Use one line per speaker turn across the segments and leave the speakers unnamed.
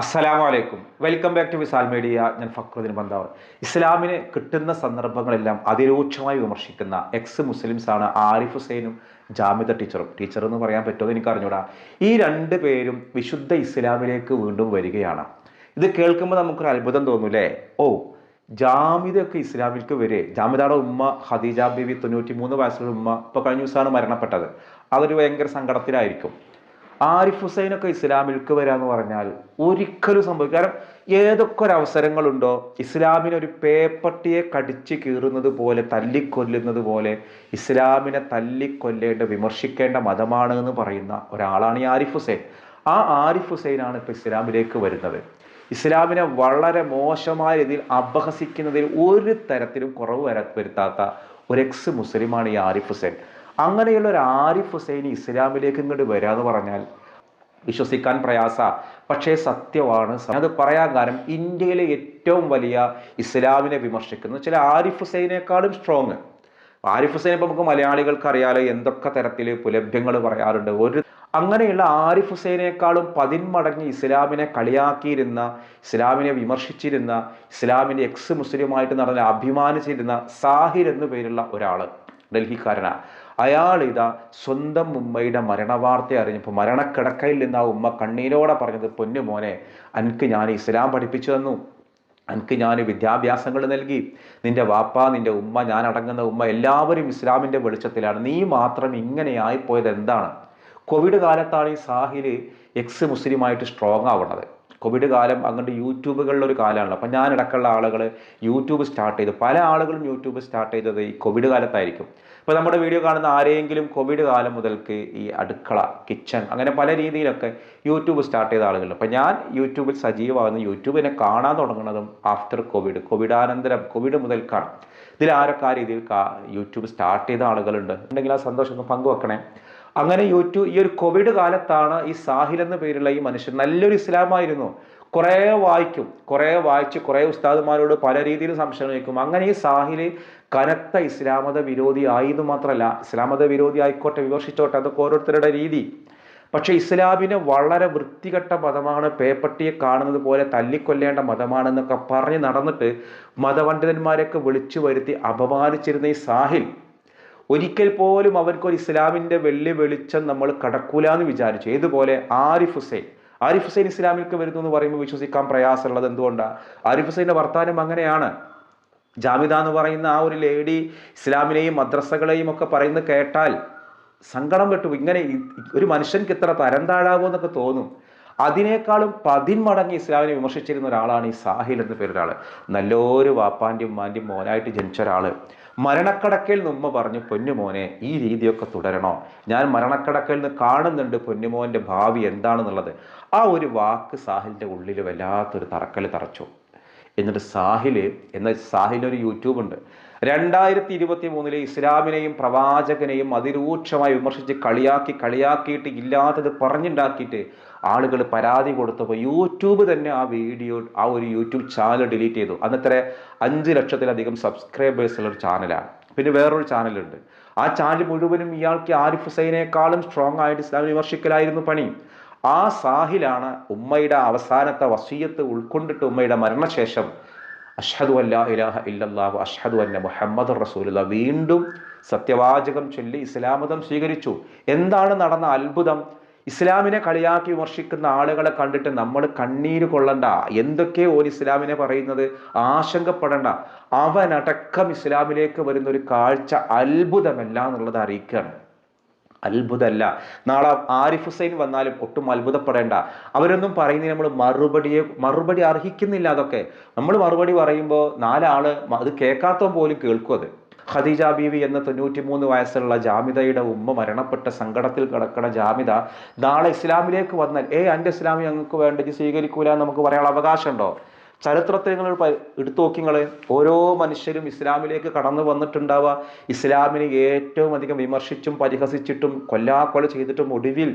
അസ്സലാമലൈക്കും. Welcome back to Visal media. ഞാൻ ഫക്രുദ്ദീൻ ബന്താവർ. ഇസ്ലാമിന് കിട്ടുന്ന സന്ദർഭങ്ങളെല്ലാം അതിരൂക്ഷമായി വിമർശിക്കുന്ന എക്സ് മുസ്ലിംസ് ആണ് ആരിഫ് ഹുസൈനും ജാമിദ ടീച്ചറും. ടീച്ചർ എന്ന് പറയാൻ പറ്റുമോ എനിക്ക് അറിഞ്ഞൂടാ. ഈ രണ്ട് പേരും വിശുദ്ധ ഇസ്ലാമിലേക്ക് വീണ്ടും വരികയാണ്. ഇത് കേൾക്കുമ്പോൾ നമുക്കൊരു അത്ഭുതം തോന്നൂലേ. ഓ, ജാമിദൊക്കെ ഇസ്ലാമിലേക്ക് വരെ. ജാമിദയുടെ ഉമ്മ ഖദീജ ബീവി 93 വയസ്സുള്ള ഉമ്മ ഇപ്പോൾ കഴിഞ്ഞ ദിവസമാണ് മരണപ്പെട്ടത്. അതൊരു ഭയങ്കര സങ്കടത്തിലായിരിക്കും. ആരിഫ് ഹുസൈനൊക്കെ ഇസ്ലാമിലേക്ക് വരാന്ന് പറഞ്ഞാൽ ഒരിക്കലും സംഭവിക്കും. കാരണം ഏതൊക്കെ ഒരു അവസരങ്ങളുണ്ടോ ഇസ്ലാമിനെ ഒരു പേപ്പട്ടിയെ കടിച്ച് കീറുന്നത് പോലെ തല്ലിക്കൊല്ലുന്നത് പോലെ ഇസ്ലാമിനെ തല്ലിക്കൊല്ലേണ്ട വിമർശിക്കേണ്ട മതമാണ് എന്ന് പറയുന്ന ഒരാളാണ് ഈ ആരിഫ് ഹുസൈൻ. ആ ആരിഫ് ഹുസൈനാണ് ഇപ്പൊ ഇസ്ലാമിലേക്ക് വരുന്നത്. ഇസ്ലാമിനെ വളരെ മോശമായ രീതിയിൽ അപഹസിക്കുന്നതിൽ ഒരു തരത്തിലും കുറവ് വരുത്താത്ത ഒരു എക്സ് മുസ്ലിമാണ് ഈ ആരിഫ് ഹുസൈൻ. അങ്ങനെയുള്ള ഒരു ആരിഫ് ഹുസൈൻ ഇസ്ലാമിലേക്ക് ഇങ്ങോട്ട് വരാന്ന് പറഞ്ഞാൽ വിശ്വസിക്കാൻ പ്രയാസ, പക്ഷേ സത്യമാണ്. അത് പറയാൻ കാരണം ഇന്ത്യയിലെ ഏറ്റവും വലിയ ഇസ്ലാമിനെ വിമർശിക്കുന്ന ചില ആരിഫ് ഹുസൈനേക്കാളും സ്ട്രോങ്. ആരിഫ് ഹുസൈൻ ഇപ്പൊ നമുക്ക് മലയാളികൾക്ക് അറിയാലോ എന്തൊക്കെ തരത്തിൽ പുലഭ്യങ്ങൾ പറയാറുണ്ട്. അങ്ങനെയുള്ള ആരിഫ് ഹുസൈനേക്കാളും 10 മടങ്ങ് ഇസ്ലാമിനെ കളിയാക്കിയിരുന്ന, ഇസ്ലാമിനെ വിമർശിച്ചിരുന്ന, ഇസ്ലാമിന്റെ എക്സ് മുസ്ലിമായിട്ട് നടന്ന അഭിമാനിച്ചിരുന്ന സാഹിർ എന്നു പേരുള്ള ഒരാള്, ഡൽഹിക്കാരനാ. അയാൾ ഇതാ സ്വന്തം ഉമ്മയുടെ മരണവാർത്ത അറിഞ്ഞപ്പോൾ മരണക്കിടക്കയിൽ നിന്ന് ആ ഉമ്മ കണ്ണീരോടെ പറഞ്ഞത്, പൊന്നു മോനെ, എനിക്ക് ഞാൻ ഇസ്ലാം പഠിപ്പിച്ചു തന്നു, എനിക്ക് ഞാൻ വിദ്യാഭ്യാസങ്ങൾ നൽകി, നിന്റെ വാപ്പ, നിന്റെ ഉമ്മ, ഞാൻ അടങ്ങുന്ന ഉമ്മ എല്ലാവരും ഇസ്ലാമിന്റെ വെളിച്ചത്തിലാണ്, നീ മാത്രം ഇങ്ങനെയായിപ്പോയത് എന്താണ്? കോവിഡ് കാലത്താണ് ഈ സാഹില് എക്സ് മുസ്ലിമായിട്ട് സ്ട്രോങ് ആവുന്നത്. കോവിഡ് കാലം അങ്ങോട്ട് യൂട്യൂബുകളിലൊരു കാലമാണല്ലോ. അപ്പം ഞാനടക്കമുള്ള ആളുകൾ യൂട്യൂബ് സ്റ്റാർട്ട് ചെയ്തു. പല ആളുകളും യൂട്യൂബ് സ്റ്റാർട്ട് ചെയ്തത് ഈ കോവിഡ് കാലത്തായിരിക്കും. ഇപ്പോൾ നമ്മുടെ വീഡിയോ കാണുന്ന ആരെങ്കിലും കോവിഡ് കാലം മുതൽക്ക് ഈ അടുക്കള, കിച്ചൺ, അങ്ങനെ പല രീതിയിലൊക്കെ യൂട്യൂബ് സ്റ്റാർട്ട് ചെയ്ത ആളുകളുണ്ട്. അപ്പം ഞാൻ യൂട്യൂബിൽ സജീവമാകുന്ന, യൂട്യൂബിനെ കാണാൻ തുടങ്ങുന്നതും ആഫ്റ്റർ കോവിഡ്, കോവിഡാനന്തരം, കോവിഡ് മുതൽക്കാണ്. ഇതിൽ ആരൊക്കെ ആ രീതിയിൽ യൂട്യൂബ് സ്റ്റാർട്ട് ചെയ്ത ആളുകളുണ്ട് ഉണ്ടെങ്കിൽ ആ സന്തോഷം ഒന്ന് പങ്കുവെക്കണേ. അങ്ങനെ ഈ ഒരു കോവിഡ് കാലത്താണ് ഈ സാഹിൽ എന്ന പേരുള്ള ഈ മനുഷ്യൻ, നല്ലൊരു ഇസ്ലാമായിരുന്നു, കുറേ വായിച്ച് കുറേ ഉസ്താദുമാരോട് പല രീതിയിൽ സംശയം ചോദിക്കും. അങ്ങനെ ഈ സാഹില് കനത്ത ഇസ്ലാമത വിരോധി ആയെന്ന് മാത്രമല്ല, ഇസ്ലാമത വിരോധി ആയിക്കോട്ടെ, വിമർശിച്ചോട്ടെ, അതൊക്കെ ഓരോരുത്തരുടെ രീതി. പക്ഷെ ഇസ്ലാമിനെ വളരെ വൃത്തികെട്ട മതമാണ്, പേപ്പട്ടിയെ കാണുന്നത് പോലെ തല്ലിക്കൊല്ലേണ്ട മതമാണെന്നൊക്കെ പറഞ്ഞ് നടന്നിട്ട് മതപണ്ഡിതന്മാരെയൊക്കെ വിളിച്ചു വരുത്തി അപമാനിച്ചിരുന്ന ഈ സാഹിൽ ഒരിക്കൽ പോലും അവർക്കൊരു ഇസ്ലാമിന്റെ വെളിച്ചം നമ്മൾ കടക്കൂല എന്ന് വിചാരിച്ചു. ഏതുപോലെ ആരിഫ് ഹുസൈൻ ഇസ്ലാമിലേക്ക് വരുന്നു എന്ന് പറയുമ്പോൾ വിശ്വസിക്കാൻ പ്രയാസമുള്ളത് എന്തുകൊണ്ടാണ്? ആരിഫ് ഹുസൈന്റെ വർത്താനം അങ്ങനെയാണ്. ജാമിദ എന്ന് പറയുന്ന ആ ഒരു ലേഡി ഇസ്ലാമിനെയും മദ്രസകളെയും ഒക്കെ പറയുന്നത് കേട്ടാൽ സങ്കടം കെട്ടു. ഇങ്ങനെ ഒരു മനുഷ്യൻക്ക് ഇത്ര തരം താഴാവോ എന്നൊക്കെ തോന്നും. അതിനേക്കാളും 10 മടങ്ങ് ഇസ്ലാമിനെ വിമർശിച്ചിരുന്ന ഒരാളാണ് ഈ സാഹിൽ എന്ന പേരൊരാള്. നല്ലൊരു വാപ്പാന്റെയും ഉമ്മാന്റെയും മോനായിട്ട് ജനിച്ച ഒരാള്. മരണക്കടക്കയിൽ നിന്ന് ഉമ്മ പറഞ്ഞു, പൊന്നുമോനെ, ഈ രീതിയൊക്കെ തുടരണോ? ഞാൻ മരണക്കടക്കയിൽ നിന്ന് കാണുന്നുണ്ട് പൊന്നുമോന്റെ ഭാവി എന്താണെന്നുള്ളത്. ആ ഒരു വാക്ക് സാഹിലിന്റെ ഉള്ളിൽ വല്ലാത്തൊരു തറച്ചു. എന്നിട്ട് സാഹിലൊരു യൂട്യൂബ് ഉണ്ട്. 2023 ഇസ്ലാമിനെയും പ്രവാചകനെയും അതിരൂക്ഷമായി വിമർശിച്ച് കളിയാക്കിയിട്ട് ഇല്ലാത്തത് പറഞ്ഞുണ്ടാക്കിയിട്ട് ആളുകൾ പരാതി കൊടുത്തപ്പോൾ യൂട്യൂബ് തന്നെ ആ ഒരു യൂട്യൂബ് ചാനൽ ഡിലീറ്റ് ചെയ്തു. അന്നത്തെ 5 ലക്ഷത്തിലധികം സബ്സ്ക്രൈബേഴ്സ് ഉള്ള ഒരു ചാനലാണ്. പിന്നെ വേറൊരു ചാനലുണ്ട്. ആ ചാനൽ മുഴുവനും ഇയാൾക്ക് ആരിഫ് ഹുസൈനേക്കാളും സ്ട്രോങ് ആയിട്ട് ഇസ്ലാം വിമർശിക്കലായിരുന്നു പണി. ആ സാഹിലാണ് ഉമ്മയുടെ അവസാനത്തെ വസിയത്ത് ഉൾക്കൊണ്ടിട്ട് ഉമ്മയുടെ മരണശേഷം അഷ്ഹദു അല്ലാ ഇലാഹ ഇല്ലല്ലാഹു അഷ്ഹദു അന്ന മുഹമ്മദുർ റസൂലുള്ളാഹ് വീണ്ടും സത്യവാചകം ചൊല്ലി ഇസ്ലാം മതം സ്വീകരിച്ചു. എന്താണ് നടന്ന അത്ഭുതം? ഇസ്ലാമിനെ കളിയാക്കി വിമർശിക്കുന്ന ആളുകളെ കണ്ടിട്ട് നമ്മൾ കണ്ണീര് കൊള്ളണ്ട, എന്തൊക്കെയോ ഒരു ഇസ്ലാമിനെ പറയുന്നത് ആശങ്കപ്പെടണ്ട, അവനടക്കം ഇസ്ലാമിലേക്ക് വരുന്ന ഒരു കാഴ്ച അത്ഭുതമല്ല എന്നുള്ളത് അറിയിക്കുകയാണ്. അത്ഭുതമല്ല. നാളെ ആരിഫ് ഹുസൈൻ വന്നാലും ഒട്ടും അത്ഭുതപ്പെടേണ്ട. അവരൊന്നും പറയുന്നതിന് നമ്മൾ മറുപടി അർഹിക്കുന്നില്ല. അതൊക്കെ നമ്മൾ മറുപടി പറയുമ്പോൾ 4 ആള് അത് കേൾക്കാത്തവൻ പോലും കേൾക്കും. അത് ഖദീജ ബീവി എന്ന 93 വയസ്സുള്ള ജാമിദയുടെ ഉമ്മ മരണപ്പെട്ട സങ്കടത്തിൽ കിടക്കുന്ന ജാമിദ നാളെ ഇസ്ലാമിലേക്ക് വന്നാൽ എൻ്റെ ഇസ്ലാമി ഞങ്ങൾക്ക് വേണ്ടത് സ്വീകരിക്കൂല എന്ന് നമുക്ക് പറയാനുള്ള അവകാശമുണ്ടോ? ചരിത്രത്തിൽ നിങ്ങൾ എടുത്തു നോക്കി. ഓരോ മനുഷ്യരും ഇസ്ലാമിലേക്ക് കടന്നു വന്നിട്ടുണ്ടാവുക ഇസ്ലാമിനെ ഏറ്റവും അധികം വിമർശിച്ചും പരിഹസിച്ചിട്ടും കൊല്ലാക്കൊല ചെയ്തിട്ടും ഒടുവിൽ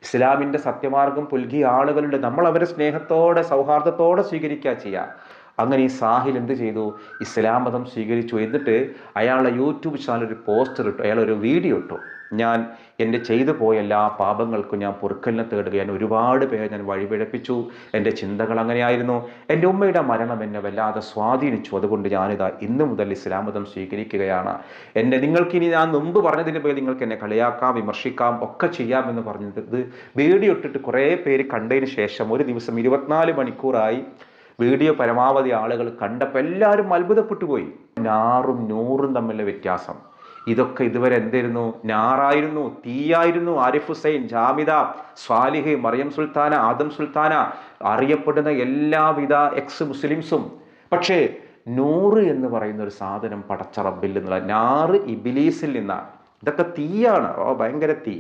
ഇസ്ലാമിന്റെ സത്യമാർഗം പുൽകിയ ആളുകളുണ്ട്. നമ്മൾ അവരെ സ്നേഹത്തോടെ സൗഹാർദ്ദത്തോടെ സ്വീകരിക്കുക ചെയ്യുക. അങ്ങനെ ഈ സാഹിൽ എന്ത് ചെയ്തു? ഇസ്ലാം മതം സ്വീകരിച്ചു. എന്നിട്ട് അയാളുടെ യൂട്യൂബ് ചാനൽ ഒരു പോസ്റ്റർ ഇട്ടു, അയാളൊരു വീഡിയോ ഇട്ടു. ഞാൻ എൻ്റെ ചെയ്തു പോയ എല്ലാ പാപങ്ങൾക്കും ഞാൻ പൊറുക്കലിനെ തേടുകയാണ്, ഒരുപാട് പേരെ ഞാൻ വഴിപിഴപ്പിച്ചു, എൻ്റെ ചിന്തകൾ അങ്ങനെയായിരുന്നു, എൻ്റെ ഉമ്മയുടെ മരണം എന്നെ വല്ലാതെ സ്വാധീനിച്ചു, അതുകൊണ്ട് ഞാനിതാ ഇന്നു മുതൽ ഇസ്ലാം മതം സ്വീകരിക്കുകയാണ്. നിങ്ങൾക്കിനി ഞാൻ മുമ്പ് പറഞ്ഞതിന് പേര് നിങ്ങൾക്ക് എന്നെ കളിയാക്കാം, വിമർശിക്കാം, ഒക്കെ ചെയ്യാമെന്ന് പറഞ്ഞത് ഇത് വീഡിയോ ഇട്ടിട്ട് കുറേ പേര് കണ്ടതിന് ശേഷം ഒരു ദിവസം 24 മണിക്കൂറായി വീഡിയോ പരമാവധി ആളുകൾ കണ്ടപ്പോൾ എല്ലാവരും അത്ഭുതപ്പെട്ടു പോയി. നാറും നൂറും തമ്മിലുള്ള വ്യത്യാസം. ഇതൊക്കെ ഇതുവരെ എന്തായിരുന്നു? നാറായിരുന്നു, തീയായിരുന്നു. ആരിഫ് ഹുസൈൻ, ജാമിദ, സ്വാലിഹ്, മറിയം സുൽത്താന, ആദം സുൽത്താന, അറിയപ്പെടുന്ന എല്ലാവിധ എക്സ് മുസ്ലിംസും. പക്ഷേ നൂറ് എന്ന് പറയുന്ന ഒരു സാധനം പടച്ച റബ്ബിൽ നിന്നുള്ള, നാറ് ഇബിലീസിൽ നിന്നാണ്. ഇതൊക്കെ തീയാണ്, ഭയങ്കര തീ.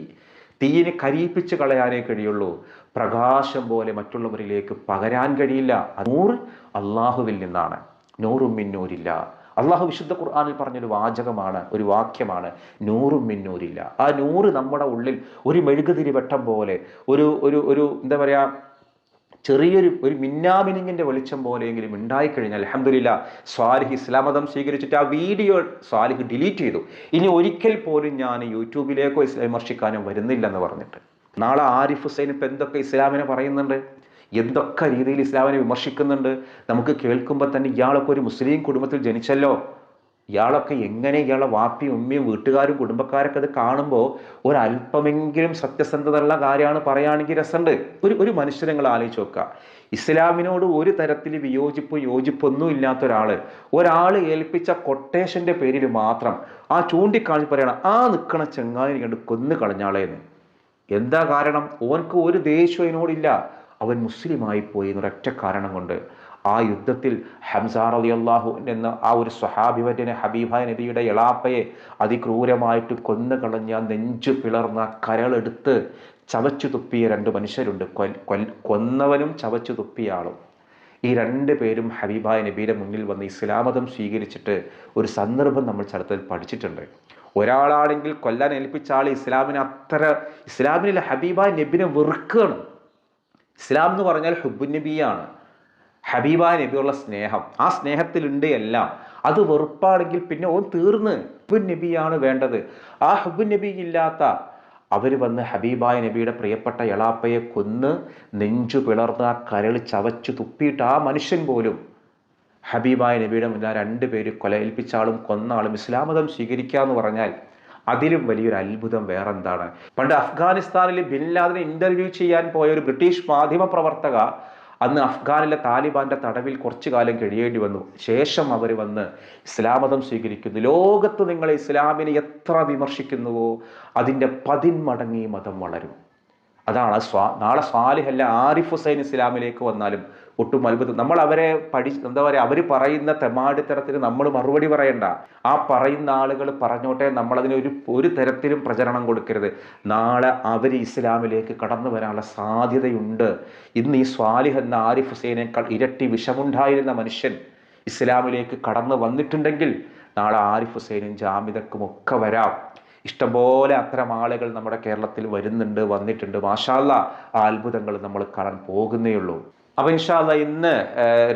തീയിനെ കരിയിപ്പിച്ച് കളയാനേ കഴിയുള്ളൂ, പ്രകാശം പോലെ മറ്റുള്ളവരിലേക്ക് പകരാൻ കഴിയില്ല. നൂറ് അള്ളാഹുവിൽ നിന്നാണ്. നൂറും മിന്നൂരില്ല. അള്ളാഹു വിശുദ്ധ ഖുർആനിൽ പറഞ്ഞൊരു വാചകമാണ്, ഒരു വാക്യമാണ്, നൂറും മിന്നൂരില്ല. ആ നൂറ് നമ്മുടെ ഉള്ളിൽ ഒരു മെഴുകുതിരി വെട്ടം പോലെ, ഒരു ഒരു ഒരു എന്താ പറയാ, ഒരു മിന്നാമിനിങ്ങിന്റെ വെളിച്ചം പോലെയെങ്കിലും ഉണ്ടായിക്കഴിഞ്ഞാൽ അൽഹംദുലില്ലാ. സ്വാലിഹ് ഇസ്ലാം മതം സ്വീകരിച്ചിട്ട് ആ വീഡിയോ സ്വാലിഹ് ഡിലീറ്റ് ചെയ്തു. ഇനി ഒരിക്കൽ പോലും ഞാൻ യൂട്യൂബിലേക്കോ വിമർശിക്കാനോ വരുന്നില്ലെന്ന് പറഞ്ഞിട്ട്. നാളെ ആരിഫ് ഹുസൈൻ ഇപ്പം എന്തൊക്കെ ഇസ്ലാമിനെ പറയുന്നുണ്ട്, എന്തൊക്കെ രീതിയിൽ ഇസ്ലാമിനെ വിമർശിക്കുന്നുണ്ട്. നമുക്ക് കേൾക്കുമ്പോൾ തന്നെ ഇയാളൊക്കെ ഒരു മുസ്ലിം കുടുംബത്തിൽ ജനിച്ചല്ലോ, ഇയാളൊക്കെ എങ്ങനെ, ഇയാളെ വാപ്പിയും ഉമ്മയും വീട്ടുകാരും കുടുംബക്കാരൊക്കെ അത് കാണുമ്പോൾ ഒരല്പമെങ്കിലും സത്യസന്ധതയുള്ള കാര്യമാണ് പറയുകയാണെങ്കിൽ രസമുണ്ട്. ഒരു മനുഷ്യനെ നിങ്ങൾ ആലോചിച്ച് നോക്കുക, ഇസ്ലാമിനോട് ഒരു തരത്തിൽ യോജിപ്പൊന്നും ഇല്ലാത്ത ഒരാൾ ഏൽപ്പിച്ച കൊട്ടേഷന്റെ പേരിൽ മാത്രം ആ ചൂണ്ടിക്കാണിച്ച് പറയണം, ആ നിൽക്കണ ചെങ്ങായി കണ്ട് കൊന്നു കളഞ്ഞാളേന്ന്. എന്താ കാരണം? ഓൻക്ക് ഒരു ദേഷ്യം അതിനോടില്ല, അവൻ മുസ്ലിമായി പോയി എന്നൊരൊറ്റ കാരണം കൊണ്ട്. ആ യുദ്ധത്തിൽ ഹംസ റളിയല്ലാഹു എന്ന ആ ഒരു സ്വഹാബിവര്യനെ, ഹബീബായ നബിയുടെ എളാപ്പയെ അതിക്രൂരമായിട്ട് കൊന്നു കളഞ്ഞ, നെഞ്ചു പിളർന്ന, കരളെടുത്ത് ചവച്ചു തുപ്പിയ 2 മനുഷ്യരുണ്ട്. കൊന്നവനും ചവച്ചു തുപ്പിയ ആളും. ഈ 2 പേരും ഹബീബായ നബിയുടെ മുന്നിൽ വന്ന് ഇസ്ലാം മതം സ്വീകരിച്ചിട്ട് ഒരു സന്ദർഭം നമ്മൾ ചരിത്രത്തിൽ പഠിച്ചിട്ടുണ്ട്. ഒരാളാണെങ്കിൽ കൊല്ലാൻ ഏൽപ്പിച്ച ആൾ ഇസ്ലാമിലെ ഹബീബായ നബിനെ വെറുക്കുകയാണ്. ഇസ്ലാം എന്ന് പറഞ്ഞാൽ ഹുബ്ബുൻ നബിയാണ്, ഹബീബായ നബിയുള്ള സ്നേഹം. ആ സ്നേഹത്തിലുണ്ട് എല്ലാം. അത് വെറുപ്പാണെങ്കിൽ പിന്നെ തീർന്ന്. ഹുബ്ബുൻ നബിയാണ് വേണ്ടത്. ആ ഹുബ്ബുൻ നബി ഇല്ലാത്ത അവർ വന്ന് ഹബീബായ നബിയുടെ പ്രിയപ്പെട്ട എളാപ്പയെ കൊന്ന് നെഞ്ചു പിളർന്ന് ആ കരൾ ചവച്ചു തുപ്പിയിട്ട് ആ മനുഷ്യൻ പോലും ഹബീബായ നബിയുടെ മുന്നിൽ 2 പേര് കൊലയേൽപ്പിച്ച ആളും കൊന്ന ആളും ഇസ്ലാം മതം സ്വീകരിക്കുക എന്ന് പറഞ്ഞാൽ അതിലും വലിയൊരു അത്ഭുതം വേറെന്താണ്? പണ്ട് അഫ്ഗാനിസ്ഥാനിൽ ബിൻ ലാദനെ ഇന്റർവ്യൂ ചെയ്യാൻ പോയ ഒരു ബ്രിട്ടീഷ് മാധ്യമ പ്രവർത്തക അന്ന് അഫ്ഗാനിലെ താലിബാന്റെ തടവിൽ കുറച്ചു കാലം കഴിയേണ്ടി വന്നു. ശേഷം അവർ വന്ന് ഇസ്ലാം മതം സ്വീകരിക്കുന്നു. ലോകത്ത് നിങ്ങൾ ഇസ്ലാമിനെ എത്ര വിമർശിക്കുന്നുവോ അതിൻ്റെ 10 മടങ്ങ് ഈ മതം വളരും. അതാണ് നാളെ സ്വാലിഹ് അല്ല ആരിഫ് ഹുസൈൻ ഇസ്ലാമിലേക്ക് വന്നാലും ഒട്ടും അത്ഭുതം. നമ്മൾ അവരെ എന്താ പറയുക, അവർ പറയുന്ന തെമാടിത്തരത്തിന് നമ്മൾ മറുപടി പറയണ്ട. ആ പറയുന്ന ആളുകൾ പറഞ്ഞോട്ടെ, നമ്മളതിന് ഒരു തരത്തിലും പ്രചരണം കൊടുക്കരുത്. നാളെ അവർ ഇസ്ലാമിലേക്ക് കടന്നു വരാനുള്ള സാധ്യതയുണ്ട്. ഇന്ന് ഈ സ്വാലിഹ് എന്ന ആരിഫ് ഹുസൈനേക്കാൾ ഇരട്ടി വിഷമുണ്ടായിരുന്ന മനുഷ്യൻ ഇസ്ലാമിലേക്ക് കടന്നു വന്നിട്ടുണ്ടെങ്കിൽ നാളെ ആരിഫ് ഹുസൈനും ജാമിദക്കും ഒക്കെ വരാം. ഇഷ്ടംപോലെ അത്തരം ആളുകൾ നമ്മുടെ കേരളത്തിൽ വന്നിട്ടുണ്ട്. മാഷാ അല്ലാഹ്, ആ അത്ഭുതങ്ങൾ നമ്മൾ കാണാൻ പോകുന്നേ ഉള്ളൂ. അപ്പൊ ഇൻഷാ അല്ലാഹ് ഇന്ന്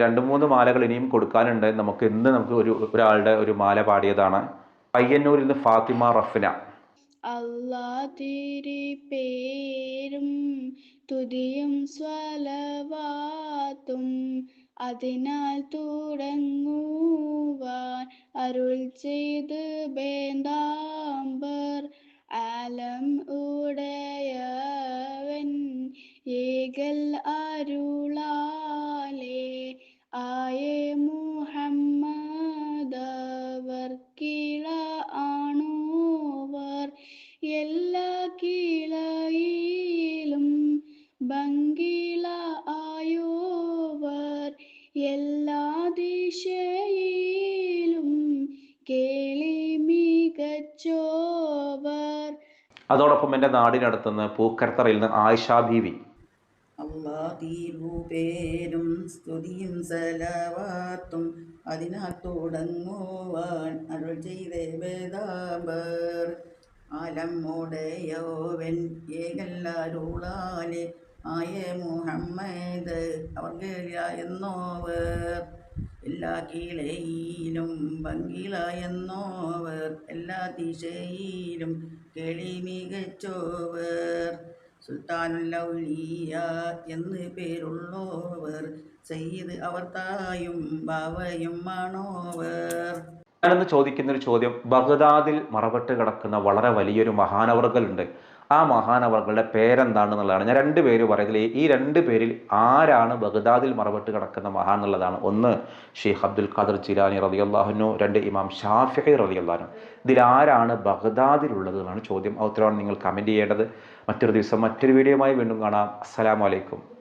2-3 മാലകൾ ഇനിയും കൊടുക്കാനുണ്ട്. നമുക്ക് ഒരാളുടെ ഒരു മാല പാടിയതാണ്. പയ്യന്നൂരിൽ നിന്ന് ഫാത്തിമ റഫ്ന.
അല്ലാതിരി പേരും തുതിയും സ്വലവാത്തും അതിനാൽ തുടങ്ങുവാൻ അരുൾ ചെയ്ത് ബേന്താംബർ ആലം ഉടയവൻ ഏകൽ അരുളാലേ ആയേ മുഹമ്മദവർ കീഴ ആണോവർ എല്ലാ കീഴയിലും ഭംഗിള ആയോവർ എല്ലാ ദിശയിലും കേളി മികച്ചോവർ.
അതോടൊപ്പം എൻ്റെ നാടിനടുത്തുനിന്ന് പൂക്കരത്തറയിൽ നിന്ന് ആയിഷ ബീവി.
അല്ലാഹുപേരും സ്തുതിയും സലവാത്തും അതിനാൽ തുടങ്ങുവാൻ അരുൾ ചെയ്തേ വേദാംബർ ആലം ഉടയോവൻ ഏകല്ലാരുളാലെ ആയ മുഹമ്മദ് അവർ എന്നോവർ എല്ലാ കിളയിലും ഭംഗിളയെന്നോവർ, എല്ലാ ദിശയിലും കേളി മികച്ചോവർ. സുൽത്താനുൽ ഔലിയ എന്ന് പേരുള്ളോവർ, സയ്യിദ് അവർ തായും ബാവയും ആണോവർ.
ഞാനെന്ന് ചോദിക്കുന്ന ഒരു ചോദ്യം, ബഗ്ദാദിൽ മറവിട്ട് കിടക്കുന്ന വളരെ വലിയൊരു മഹാനവറുകളുണ്ട്. ആ മഹാനവറുകളുടെ പേരെന്താണെന്നുള്ളതാണ്. ഞാൻ രണ്ട് പേര് പറയുന്നത്. ഈ രണ്ട് പേരിൽ ആരാണ് ബഗ്ദാദിൽ മറവിട്ട് കിടക്കുന്ന മഹാൻ എന്നുള്ളതാണ്. ഒന്ന് ഷെയ്ഖ് അബ്ദുൽ ഖാദർ ജിലാനി റളിയല്ലാഹു അൻഹു, രണ്ട് ഇമാം ഷാഫിഈ റളിയല്ലാഹു അൻഹു. ഇതിലാരാണ് ബഗ്ദാദിലുള്ളത് എന്നാണ് ചോദ്യം. ആ ഉത്തരവാണ് നിങ്ങൾ കമൻറ്റ് ചെയ്യേണ്ടത്. മറ്റൊരു ദിവസം മറ്റൊരു വീഡിയോയുമായി വീണ്ടും കാണാം. അസ്സലാമു അലൈക്കും.